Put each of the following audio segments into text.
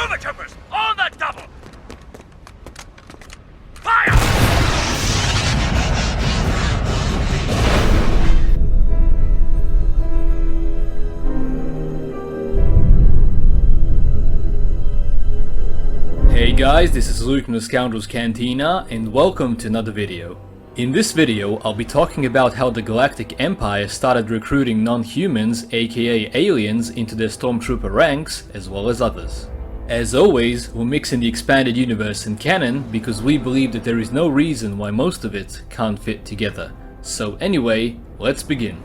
Move it, troopers! On the double! Fire! Hey guys, this is Luke from the Scoundrels Cantina, and welcome to another video. In this video, I'll be talking about how the Galactic Empire started recruiting non-humans, aka aliens, into their Stormtrooper ranks, as well as others. As always, we'll mix in the expanded universe and canon, because we believe that there is no reason why most of it can't fit together. So anyway, let's begin.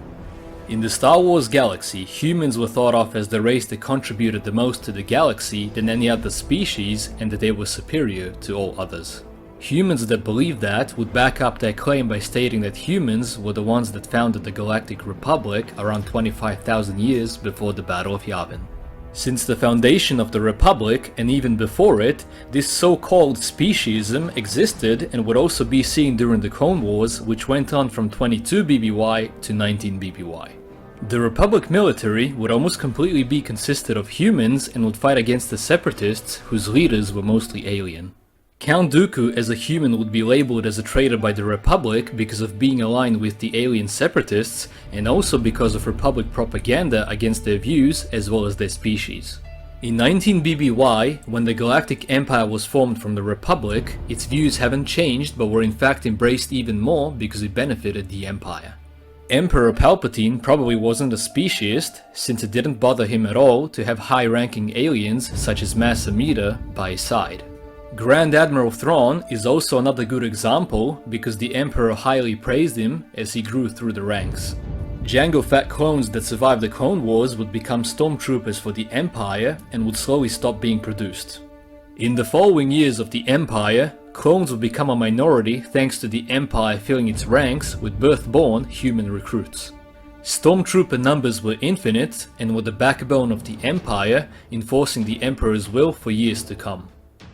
In the Star Wars galaxy, humans were thought of as the race that contributed the most to the galaxy than any other species, and that they were superior to all others. Humans that believed that would back up their claim by stating that humans were the ones that founded the Galactic Republic around 25,000 years before the Battle of Yavin. Since the foundation of the Republic, and even before it, this so-called speciesism existed and would also be seen during the Clone Wars, which went on from 22 BBY to 19 BBY. The Republic military would almost completely be consisted of humans and would fight against the Separatists, whose leaders were mostly alien. Count Dooku as a human would be labeled as a traitor by the Republic because of being aligned with the alien Separatists, and also because of Republic propaganda against their views as well as their species. In 19 BBY, when the Galactic Empire was formed from the Republic, its views haven't changed but were in fact embraced even more because it benefited the Empire. Emperor Palpatine probably wasn't a speciesist, since it didn't bother him at all to have high-ranking aliens such as Mass Amida by his side. Grand Admiral Thrawn is also another good example, because the Emperor highly praised him as he grew through the ranks. Jango Fett clones that survived the Clone Wars would become Stormtroopers for the Empire and would slowly stop being produced. In the following years of the Empire, clones would become a minority thanks to the Empire filling its ranks with birth-born human recruits. Stormtrooper numbers were infinite and were the backbone of the Empire, enforcing the Emperor's will for years to come.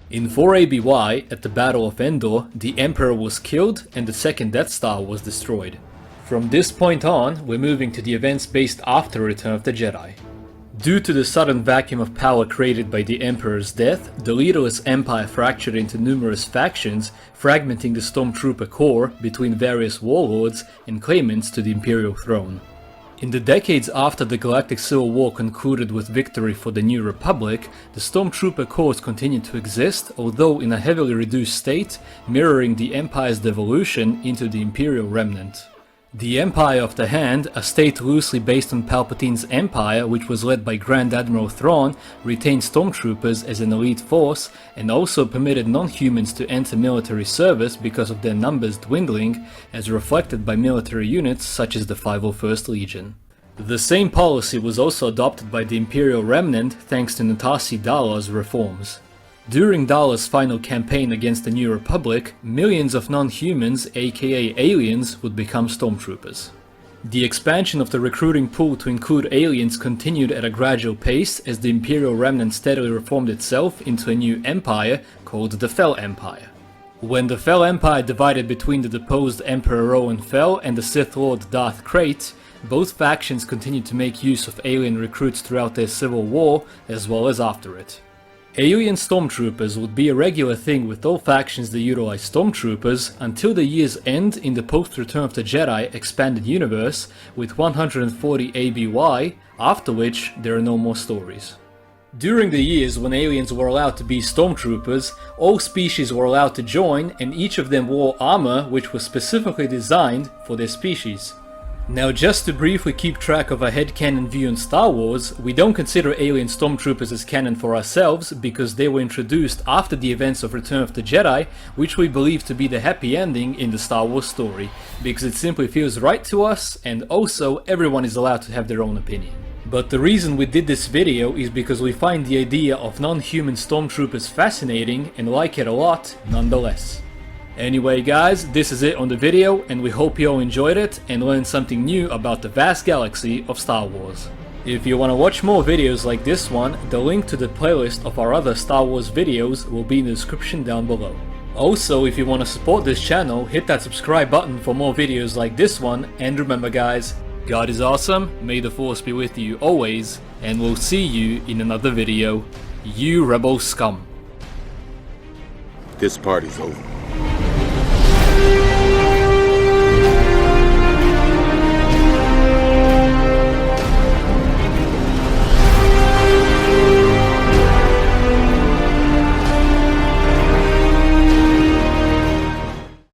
In 4 ABY, at the Battle of Endor, the Emperor was killed and the second Death Star was destroyed. From this point on, we're moving to the events based after Return of the Jedi. Due to the sudden vacuum of power created by the Emperor's death, the leaderless Empire fractured into numerous factions, fragmenting the Stormtrooper Corps between various warlords and claimants to the Imperial throne. In the decades after the Galactic Civil War concluded with victory for the New Republic, the Stormtrooper Corps continued to exist, although in a heavily reduced state, mirroring the Empire's devolution into the Imperial remnant. The Empire of the Hand, a state loosely based on Palpatine's Empire, which was led by Grand Admiral Thrawn, retained Stormtroopers as an elite force, and also permitted non-humans to enter military service because of their numbers dwindling, as reflected by military units such as the 501st Legion. The same policy was also adopted by the Imperial Remnant thanks to Natasi Dala's reforms. During Dala's final campaign against the New Republic, millions of non-humans, aka aliens, would become Stormtroopers. The expansion of the recruiting pool to include aliens continued at a gradual pace as the Imperial Remnant steadily reformed itself into a new empire called the Fel Empire. When the Fel Empire divided between the deposed Emperor Rowan Fel and the Sith Lord Darth Krayt, both factions continued to make use of alien recruits throughout their civil war as well as after it. Alien Stormtroopers would be a regular thing with all factions that utilize Stormtroopers until the year's end in the post-Return of the Jedi expanded universe with 140 ABY, after which there are no more stories. During the years when aliens were allowed to be Stormtroopers, all species were allowed to join, and each of them wore armor which was specifically designed for their species. Now, just to briefly keep track of a headcanon view on Star Wars, we don't consider alien Stormtroopers as canon for ourselves because they were introduced after the events of Return of the Jedi, which we believe to be the happy ending in the Star Wars story, because it simply feels right to us, and also everyone is allowed to have their own opinion. But the reason we did this video is because we find the idea of non-human Stormtroopers fascinating and like it a lot nonetheless. Anyway guys, this is it on the video, and we hope you all enjoyed it and learned something new about the vast galaxy of Star Wars. If you want to watch more videos like this one, the link to the playlist of our other Star Wars videos will be in the description down below. Also, if you want to support this channel, hit that subscribe button for more videos like this one, and remember guys, God is awesome, may the Force be with you always, and we'll see you in another video. You rebel scum. This party's over.